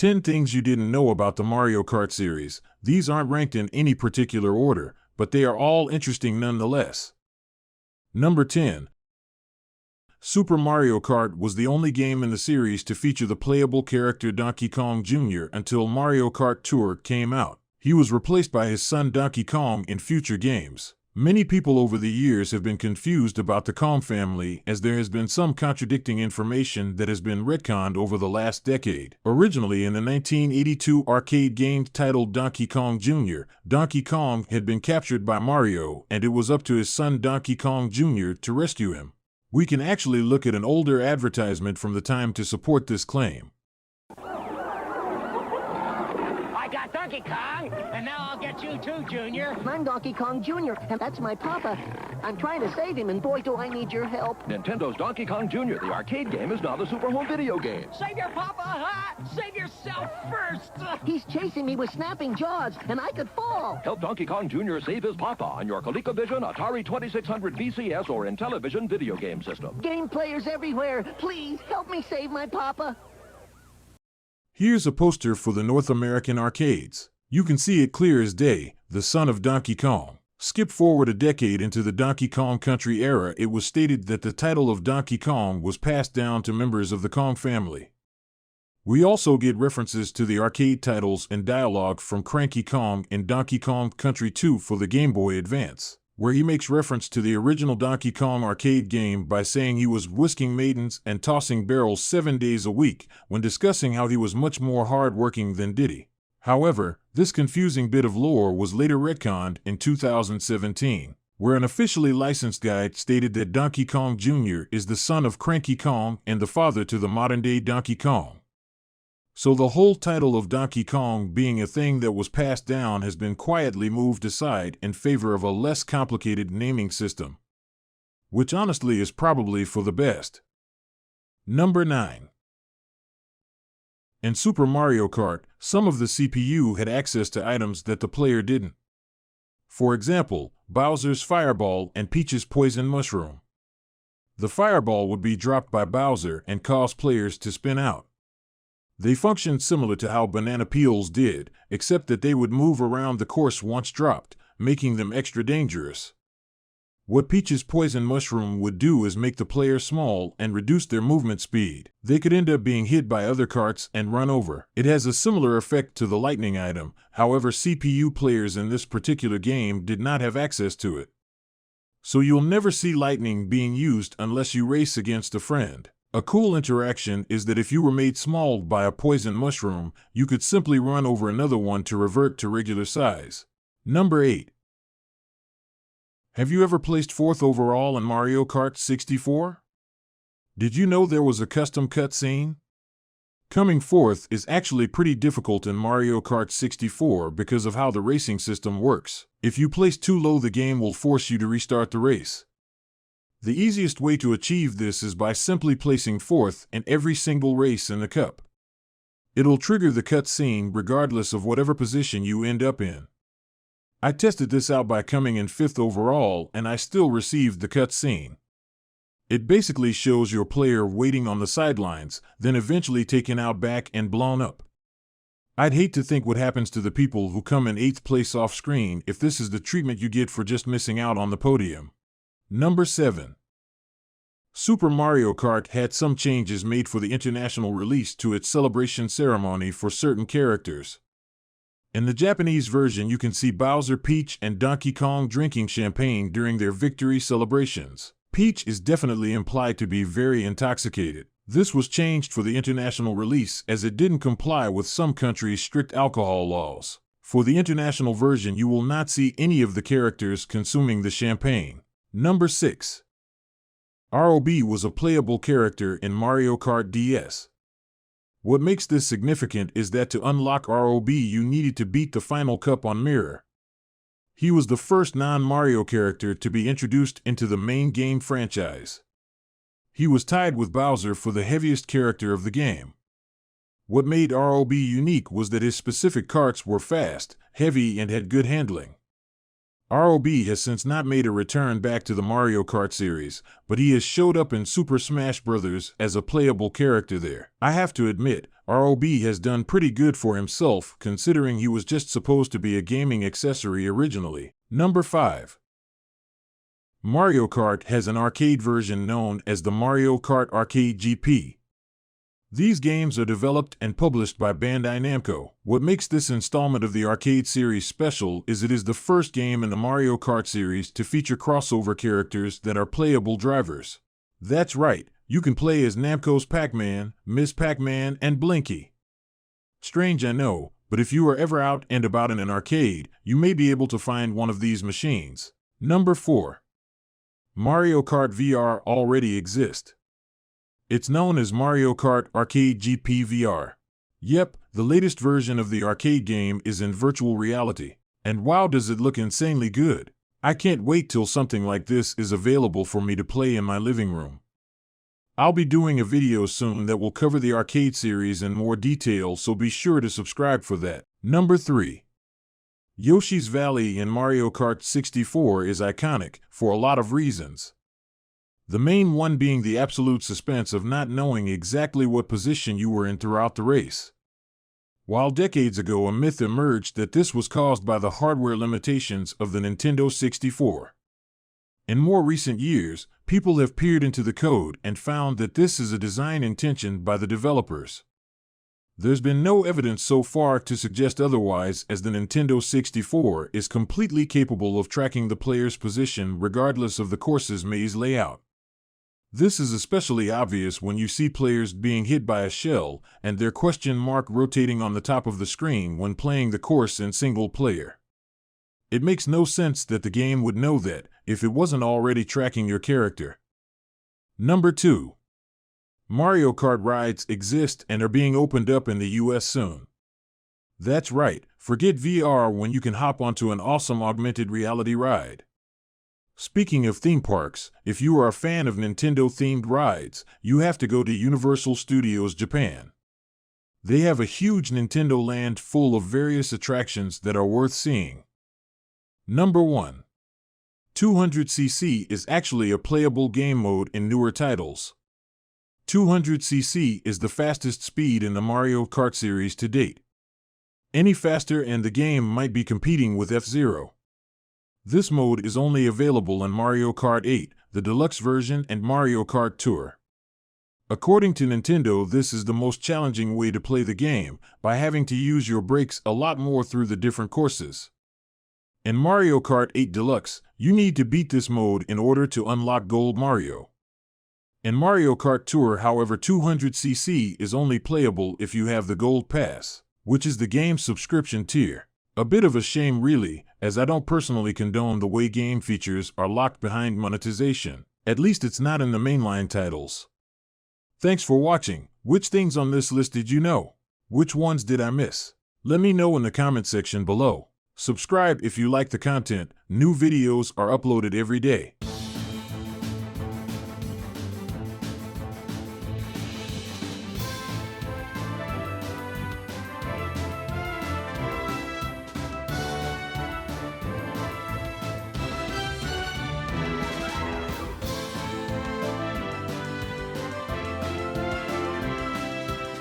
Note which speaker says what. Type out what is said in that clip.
Speaker 1: 10 things you didn't know about the Mario Kart series. These aren't ranked in any particular order, but they are all interesting nonetheless. Number 10. Super Mario Kart was the only game in the series to feature the playable character Donkey Kong Jr. until Mario Kart Tour came out. He was replaced by his son Donkey Kong in future games. Many people over the years have been confused about the Kong family, as there has been some contradicting information that has been retconned over the last decade. Originally in the 1982 arcade game titled Donkey Kong Jr., Donkey Kong had been captured by Mario, and it was up to his son Donkey Kong Jr. to rescue him. We can actually look at an older advertisement from the time to support this claim.
Speaker 2: I got Donkey Kong, and now I'll get you too, Junior.
Speaker 3: I'm Donkey Kong Jr., and that's my papa. I'm trying to save him, and boy, do I need your help.
Speaker 4: Nintendo's Donkey Kong Jr., the arcade game, is now the Super Home video game.
Speaker 2: Save your papa, huh? Save yourself first.
Speaker 3: He's chasing me with snapping jaws, and I could fall.
Speaker 4: Help Donkey Kong Jr. save his papa on your ColecoVision, Atari 2600 VCS, or Intellivision video game system.
Speaker 3: Game players everywhere, please help me save my papa.
Speaker 1: Here's a poster for the North American arcades. You can see it clear as day, the son of Donkey Kong. Skip forward a decade into the Donkey Kong Country era, it was stated that the title of Donkey Kong was passed down to members of the Kong family. We also get references to the arcade titles and dialogue from Cranky Kong in Donkey Kong Country 2 for the Game Boy Advance, where he makes reference to the original Donkey Kong arcade game by saying he was whisking maidens and tossing barrels 7 days a week, when discussing how he was much more hard-working than Diddy. However, this confusing bit of lore was later retconned in 2017, where an officially licensed guide stated that Donkey Kong Jr. is the son of Cranky Kong and the father to the modern-day Donkey Kong. So the whole title of Donkey Kong being a thing that was passed down has been quietly moved aside in favor of a less complicated naming system, which honestly is probably for the best. Number 9. In Super Mario Kart, some of the CPU had access to items that the player didn't. For example, Bowser's Fireball and Peach's Poison Mushroom. The Fireball would be dropped by Bowser and cause players to spin out. They functioned similar to how banana peels did, except that they would move around the course once dropped, making them extra dangerous. What Peach's Poison Mushroom would do is make the player small and reduce their movement speed. They could end up being hit by other carts and run over. It has a similar effect to the lightning item, however CPU players in this particular game did not have access to it. So you'll never see lightning being used unless you race against a friend. A cool interaction is that if you were made small by a poison mushroom, you could simply run over another one to revert to regular size. Number 8. Have you ever placed 4th overall in Mario Kart 64? Did you know there was a custom cutscene? Coming 4th is actually pretty difficult in Mario Kart 64 because of how the racing system works. If you place too low, the game will force you to restart the race. The easiest way to achieve this is by simply placing 4th in every single race in the cup. It'll trigger the cutscene regardless of whatever position you end up in. I tested this out by coming in 5th overall, and I still received the cutscene. It basically shows your player waiting on the sidelines, then eventually taken out back and blown up. I'd hate to think what happens to the people who come in 8th place off screen if this is the treatment you get for just missing out on the podium. Number 7. Super Mario Kart had some changes made for the international release to its celebration ceremony for certain characters. In the Japanese version, you can see Bowser, Peach, and Donkey Kong drinking champagne during their victory celebrations. Peach is definitely implied to be very intoxicated. This was changed for the international release as it didn't comply with some countries' strict alcohol laws. For the international version, you will not see any of the characters consuming the champagne. Number 6. ROB was a playable character in Mario Kart DS. What makes this significant is that to unlock ROB you needed to beat the final cup on Mirror. He was the first non-Mario character to be introduced into the main game franchise. He was tied with Bowser for the heaviest character of the game. What made ROB unique was that his specific karts were fast, heavy, and had good handling. ROB has since not made a return back to the Mario Kart series, but he has showed up in Super Smash Bros. As a playable character there. I have to admit, ROB has done pretty good for himself considering he was just supposed to be a gaming accessory originally. Number 5. Mario Kart has an arcade version known as the Mario Kart Arcade GP. These games are developed and published by Bandai Namco. What makes this installment of the arcade series special is it is the first game in the Mario Kart series to feature crossover characters that are playable drivers. That's right, you can play as Namco's Pac-Man, Ms. Pac-Man, and Blinky. Strange, I know, but if you are ever out and about in an arcade, you may be able to find one of these machines. Number 4. Mario Kart VR already exists. It's known as Mario Kart Arcade GP VR. Yep, the latest version of the arcade game is in virtual reality. And wow, does it look insanely good. I can't wait till something like this is available for me to play in my living room. I'll be doing a video soon that will cover the arcade series in more detail, so be sure to subscribe for that. Number 3. Yoshi's Valley in Mario Kart 64 is iconic for a lot of reasons. The main one being the absolute suspense of not knowing exactly what position you were in throughout the race. While decades ago a myth emerged that this was caused by the hardware limitations of the Nintendo 64. In more recent years, people have peered into the code and found that this is a design intention by the developers. There's been no evidence so far to suggest otherwise, as the Nintendo 64 is completely capable of tracking the player's position regardless of the course's maze layout. This is especially obvious when you see players being hit by a shell and their question mark rotating on the top of the screen when playing the course in single player. It makes no sense that the game would know that if it wasn't already tracking your character. Number 2. Mario Kart rides exist and are being opened up in the US soon. That's right, forget VR when you can hop onto an awesome augmented reality ride. Speaking of theme parks, if you are a fan of Nintendo-themed rides, you have to go to Universal Studios Japan. They have a huge Nintendo land full of various attractions that are worth seeing. Number 1. 200cc is actually a playable game mode in newer titles. 200cc is the fastest speed in the Mario Kart series to date. Any faster and the game might be competing with F-Zero. This mode is only available in Mario Kart 8, the deluxe version, and Mario Kart Tour. According to Nintendo, this is the most challenging way to play the game, by having to use your brakes a lot more through the different courses. In Mario Kart 8 Deluxe, you need to beat this mode in order to unlock Gold Mario. In Mario Kart Tour, however, 200cc is only playable if you have the Gold Pass, which is the game's subscription tier. A bit of a shame really, as I don't personally condone the way game features are locked behind monetization. At least it's not in the mainline titles. Thanks for watching. Which things on this list did you know? Which ones did I miss? Let me know in the comment section below. Subscribe if you like the content. New videos are uploaded every day.